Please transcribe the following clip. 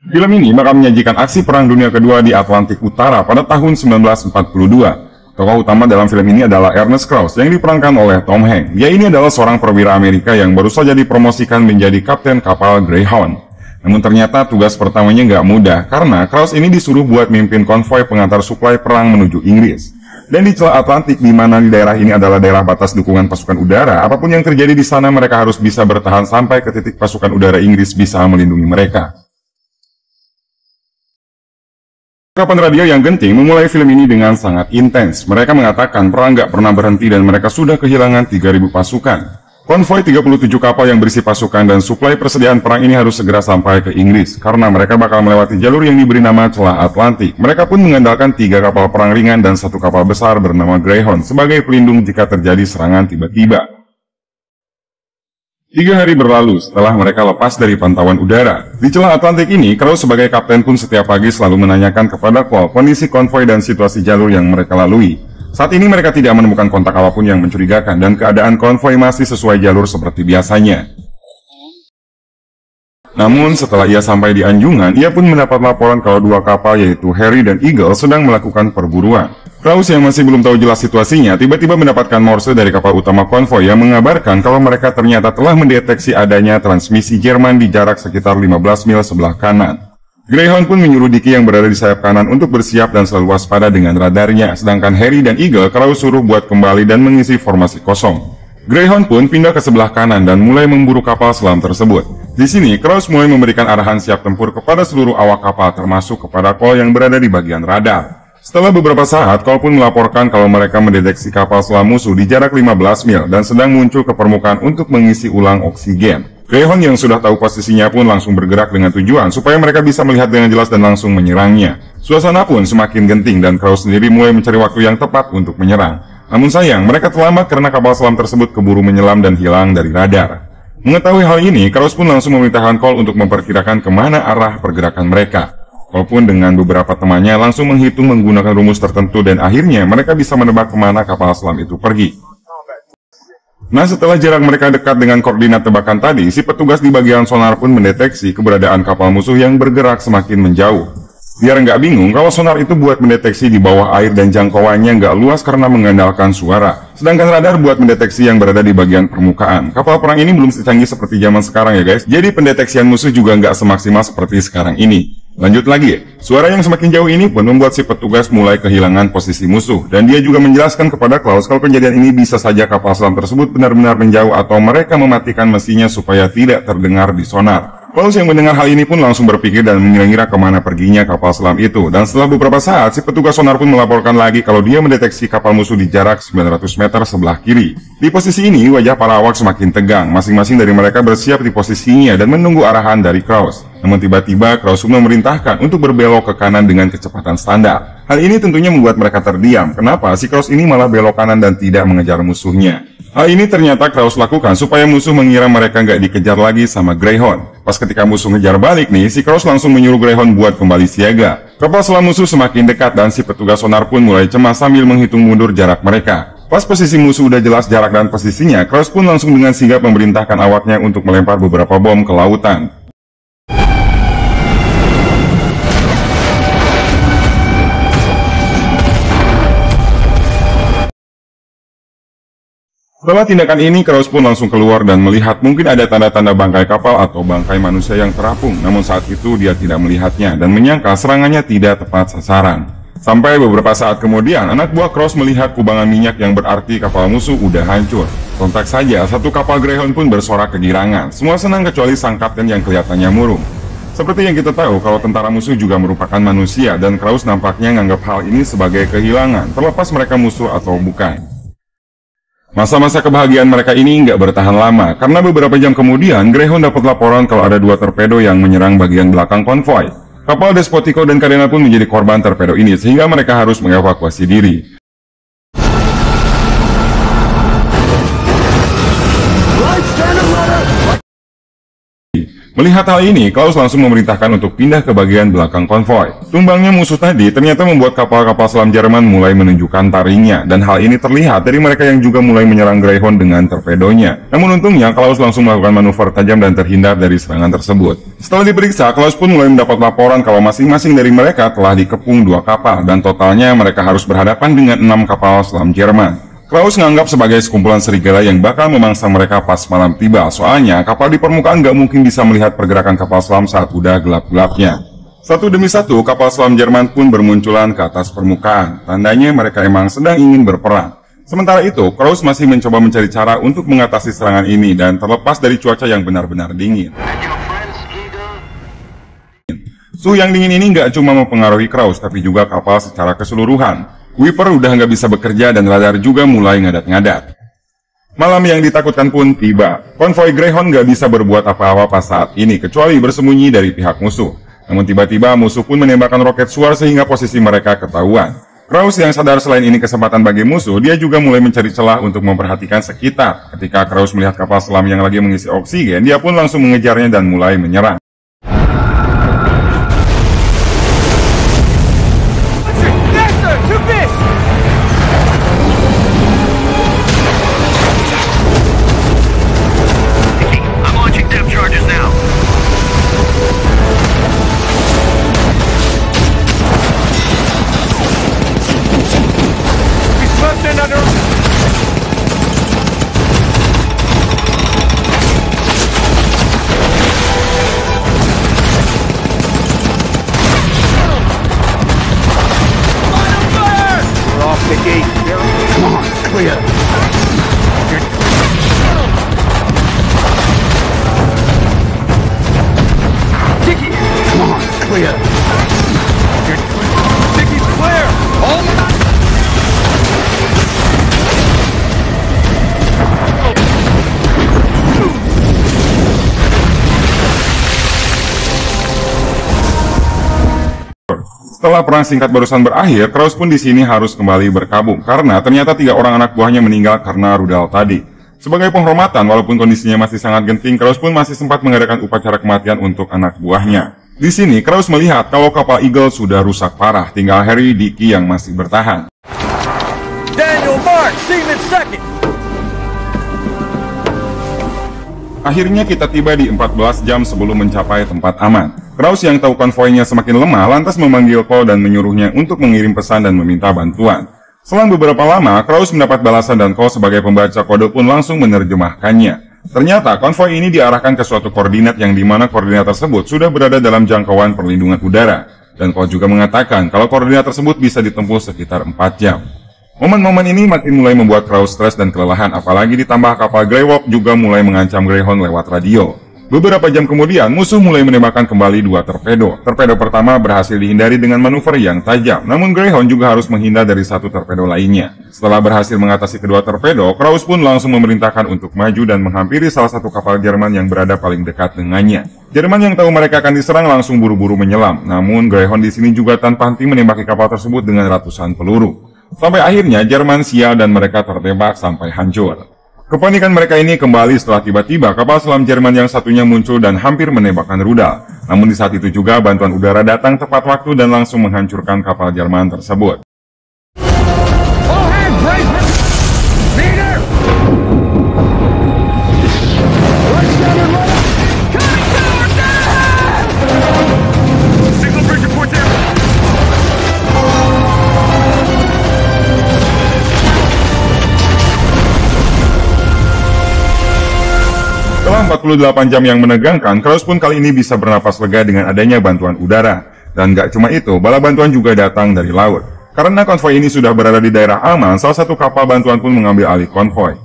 Film ini bakal menyajikan aksi Perang Dunia Kedua di Atlantik Utara pada tahun 1942. Tokoh utama dalam film ini adalah Ernest Krause yang diperankan oleh Tom Hanks. Dia ini adalah seorang perwira Amerika yang baru saja dipromosikan menjadi kapten kapal Greyhound. Namun ternyata tugas pertamanya nggak mudah, karena Krause ini disuruh buat mimpin konvoi pengantar suplai perang menuju Inggris. Dan di celah Atlantik, di mana di daerah ini adalah daerah batas dukungan pasukan udara, apapun yang terjadi di sana mereka harus bisa bertahan sampai ke titik pasukan udara Inggris bisa melindungi mereka. Kapan radio yang genting memulai film ini dengan sangat intens. Mereka mengatakan perang nggak pernah berhenti dan mereka sudah kehilangan 3.000 pasukan. Konvoi 37 kapal yang berisi pasukan dan suplai persediaan perang ini harus segera sampai ke Inggris, karena mereka bakal melewati jalur yang diberi nama celah Atlantik. Mereka pun mengandalkan 3 kapal perang ringan dan 1 kapal besar bernama Greyhound sebagai pelindung jika terjadi serangan tiba-tiba. 3 hari berlalu setelah mereka lepas dari pantauan udara. Di celah Atlantik ini, Krause sebagai kapten pun setiap pagi selalu menanyakan kepada Cole kondisi konvoi dan situasi jalur yang mereka lalui. Saat ini mereka tidak menemukan kontak apapun yang mencurigakan dan keadaan konvoi masih sesuai jalur seperti biasanya. Namun setelah ia sampai di Anjungan, ia pun mendapat laporan kalau 2 kapal yaitu Harry dan Eagle sedang melakukan perburuan. Krause yang masih belum tahu jelas situasinya, tiba-tiba mendapatkan morse dari kapal utama konvoi yang mengabarkan kalau mereka ternyata telah mendeteksi adanya transmisi Jerman di jarak sekitar 15 mil sebelah kanan. Greyhound pun menyuruh Dickie yang berada di sayap kanan untuk bersiap dan selalu waspada dengan radarnya, sedangkan Harry dan Eagle Krause suruh buat kembali dan mengisi formasi kosong. Greyhound pun pindah ke sebelah kanan dan mulai memburu kapal selam tersebut. Di sini, Krause mulai memberikan arahan siap tempur kepada seluruh awak kapal termasuk kepada Cole yang berada di bagian radar. Setelah beberapa saat, Cole pun melaporkan kalau mereka mendeteksi kapal selam musuh di jarak 15 mil dan sedang muncul ke permukaan untuk mengisi ulang oksigen. Greyhound yang sudah tahu posisinya pun langsung bergerak dengan tujuan supaya mereka bisa melihat dengan jelas dan langsung menyerangnya. Suasana pun semakin genting dan Krause sendiri mulai mencari waktu yang tepat untuk menyerang. Namun sayang, mereka terlambat karena kapal selam tersebut keburu menyelam dan hilang dari radar. Mengetahui hal ini, Krause pun langsung memerintahkan Cole untuk memperkirakan kemana arah pergerakan mereka. Cole pun dengan beberapa temannya langsung menghitung menggunakan rumus tertentu dan akhirnya mereka bisa menebak kemana kapal selam itu pergi. Nah, setelah jarak mereka dekat dengan koordinat tebakan tadi, si petugas di bagian sonar pun mendeteksi keberadaan kapal musuh yang bergerak semakin menjauh. Biar nggak bingung, kalau sonar itu buat mendeteksi di bawah air dan jangkauannya nggak luas karena mengandalkan suara. Sedangkan radar buat mendeteksi yang berada di bagian permukaan. Kapal perang ini belum secanggih seperti zaman sekarang ya guys, jadi pendeteksian musuh juga nggak semaksimal seperti sekarang ini. Lanjut lagi, suara yang semakin jauh ini pun membuat si petugas mulai kehilangan posisi musuh. Dan dia juga menjelaskan kepada Krause kalau kejadian ini bisa saja kapal selam tersebut benar-benar menjauh atau mereka mematikan mesinnya supaya tidak terdengar di sonar. Krause yang mendengar hal ini pun langsung berpikir dan mengira-ngira kemana perginya kapal selam itu. Dan setelah beberapa saat, si petugas sonar pun melaporkan lagi kalau dia mendeteksi kapal musuh di jarak 900 meter sebelah kiri. Di posisi ini, wajah para awak semakin tegang. Masing-masing dari mereka bersiap di posisinya dan menunggu arahan dari Krause. Namun tiba-tiba Krause memerintahkan untuk berbelok ke kanan dengan kecepatan standar. Hal ini tentunya membuat mereka terdiam. Kenapa si Krause ini malah belok kanan dan tidak mengejar musuhnya? Hal ini ternyata Krause lakukan supaya musuh mengira mereka nggak dikejar lagi sama Greyhound. Pas ketika musuh ngejar balik nih, si Krause langsung menyuruh Greyhound buat kembali siaga. Kapal selam musuh semakin dekat dan si petugas sonar pun mulai cemas sambil menghitung mundur jarak mereka. Pas posisi musuh udah jelas jarak dan posisinya, Krause pun langsung dengan sigap memerintahkan awaknya untuk melempar beberapa bom ke lautan. Setelah tindakan ini, Krause pun langsung keluar dan melihat mungkin ada tanda-tanda bangkai kapal atau bangkai manusia yang terapung. Namun saat itu dia tidak melihatnya dan menyangka serangannya tidak tepat sasaran. Sampai beberapa saat kemudian, anak buah Krause melihat kubangan minyak yang berarti kapal musuh udah hancur. Sontak saja, satu kapal Greyhound pun bersorak kegirangan. Semua senang kecuali sang kapten yang kelihatannya murung. Seperti yang kita tahu, kalau tentara musuh juga merupakan manusia dan Krause nampaknya menganggap hal ini sebagai kehilangan, terlepas mereka musuh atau bukan. Masa-masa kebahagiaan mereka ini nggak bertahan lama, karena beberapa jam kemudian Greyhound dapat laporan kalau ada 2 torpedo yang menyerang bagian belakang konvoi. Kapal Despotico dan Cadena pun menjadi korban torpedo ini, sehingga mereka harus mengevakuasi diri. Melihat hal ini, Klaus langsung memerintahkan untuk pindah ke bagian belakang konvoi. Tumbangnya musuh tadi ternyata membuat kapal-kapal selam Jerman mulai menunjukkan taringnya, dan hal ini terlihat dari mereka yang juga mulai menyerang Greyhound dengan torpedonya. Namun untungnya, Klaus langsung melakukan manuver tajam dan terhindar dari serangan tersebut. Setelah diperiksa, Klaus pun mulai mendapat laporan kalau masing-masing dari mereka telah dikepung 2 kapal, dan totalnya mereka harus berhadapan dengan 6 kapal selam Jerman. Klaus menganggap sebagai sekumpulan serigala yang bakal memangsa mereka pas malam tiba, soalnya kapal di permukaan nggak mungkin bisa melihat pergerakan kapal selam saat udah gelap-gelapnya. Satu demi satu, kapal selam Jerman pun bermunculan ke atas permukaan, tandanya mereka emang sedang ingin berperang. Sementara itu, Klaus masih mencoba mencari cara untuk mengatasi serangan ini dan terlepas dari cuaca yang benar-benar dingin. Suhu yang dingin ini nggak cuma mempengaruhi Klaus, tapi juga kapal secara keseluruhan. Wiper udah nggak bisa bekerja dan radar juga mulai ngadat-ngadat. Malam yang ditakutkan pun tiba. Konvoi Greyhound nggak bisa berbuat apa-apa pas saat ini, kecuali bersembunyi dari pihak musuh. Namun tiba-tiba musuh pun menembakkan roket suar sehingga posisi mereka ketahuan. Klaus yang sadar selain ini kesempatan bagi musuh, dia juga mulai mencari celah untuk memperhatikan sekitar. Ketika Klaus melihat kapal selam yang lagi mengisi oksigen, dia pun langsung mengejarnya dan mulai menyerang. Setelah perang singkat barusan berakhir, Klaus pun di sini harus kembali berkabung karena ternyata 3 orang anak buahnya meninggal karena rudal tadi. Sebagai penghormatan, walaupun kondisinya masih sangat genting, Klaus pun masih sempat mengadakan upacara kematian untuk anak buahnya. Di sini, Klaus melihat kalau kapal Eagle sudah rusak parah, tinggal Harry Dickey yang masih bertahan. Daniel Mark, Seaman second. Akhirnya kita tiba di 14 jam sebelum mencapai tempat aman. Klaus yang tahu konvoinya semakin lemah lantas memanggil Cole dan menyuruhnya untuk mengirim pesan dan meminta bantuan. Selang beberapa lama, Klaus mendapat balasan dan Cole sebagai pembaca kode pun langsung menerjemahkannya. Ternyata konvoi ini diarahkan ke suatu koordinat yang dimana koordinat tersebut sudah berada dalam jangkauan perlindungan udara. Dan Cole juga mengatakan kalau koordinat tersebut bisa ditempuh sekitar 4 jam. Momen-momen ini makin mulai membuat Klaus stres dan kelelahan, apalagi ditambah kapal Greywolf juga mulai mengancam Greyhound lewat radio. Beberapa jam kemudian, musuh mulai menembakkan kembali 2 torpedo. Torpedo pertama berhasil dihindari dengan manuver yang tajam, namun Greyhound juga harus menghindar dari 1 torpedo lainnya. Setelah berhasil mengatasi kedua torpedo, Klaus pun langsung memerintahkan untuk maju dan menghampiri salah satu kapal Jerman yang berada paling dekat dengannya. Jerman yang tahu mereka akan diserang langsung buru-buru menyelam, namun Greyhound di sini juga tanpa henti menembaki kapal tersebut dengan ratusan peluru. Sampai akhirnya Jerman sial dan mereka tertembak sampai hancur. Kepanikan mereka ini kembali setelah tiba-tiba kapal selam Jerman yang satunya muncul dan hampir menembakkan rudal. Namun di saat itu juga bantuan udara datang tepat waktu dan langsung menghancurkan kapal Jerman tersebut. Setelah 48 jam yang menegangkan, Klaus pun kali ini bisa bernapas lega dengan adanya bantuan udara. Dan gak cuma itu, bala bantuan juga datang dari laut. Karena konvoi ini sudah berada di daerah aman, salah satu kapal bantuan pun mengambil alih konvoi.